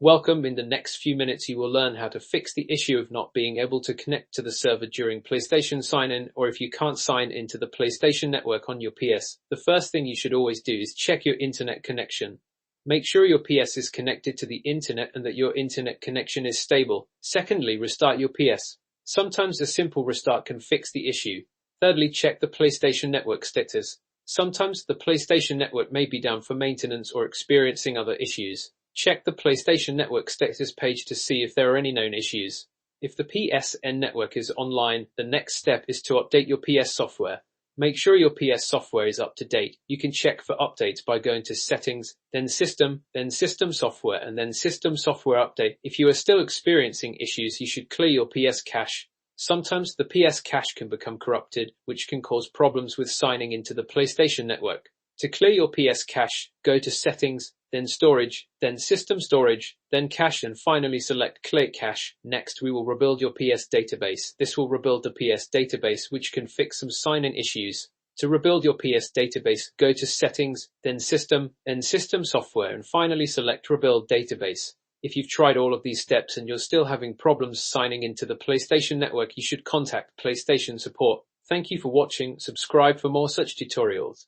Welcome. In the next few minutes, you will learn how to fix the issue of not being able to connect to the server during PlayStation sign-in, or if you can't sign into the PlayStation network on your PS. The first thing you should always do is check your internet connection. Make sure your PS is connected to the internet and that your internet connection is stable. Secondly, restart your PS. Sometimes a simple restart can fix the issue. Thirdly, check the PlayStation network status. Sometimes the PlayStation network may be down for maintenance or experiencing other issues. Check the PlayStation Network status page to see if there are any known issues. If the PSN network is online, the next step is to update your PS software. Make sure your PS software is up to date. You can check for updates by going to Settings, then System Software, and then System Software Update. If you are still experiencing issues, you should clear your PS cache. Sometimes the PS cache can become corrupted, which can cause problems with signing into the PlayStation network. To clear your PS cache, go to Settings, then Storage, then System Storage, then Cache, and finally select Clear Cache. Next, we will rebuild your PS database. This will rebuild the PS database, which can fix some sign-in issues. To rebuild your PS database, go to Settings, then System Software, and finally select Rebuild Database. If you've tried all of these steps and you're still having problems signing into the PlayStation network, you should contact PlayStation support. Thank you for watching. Subscribe for more such tutorials.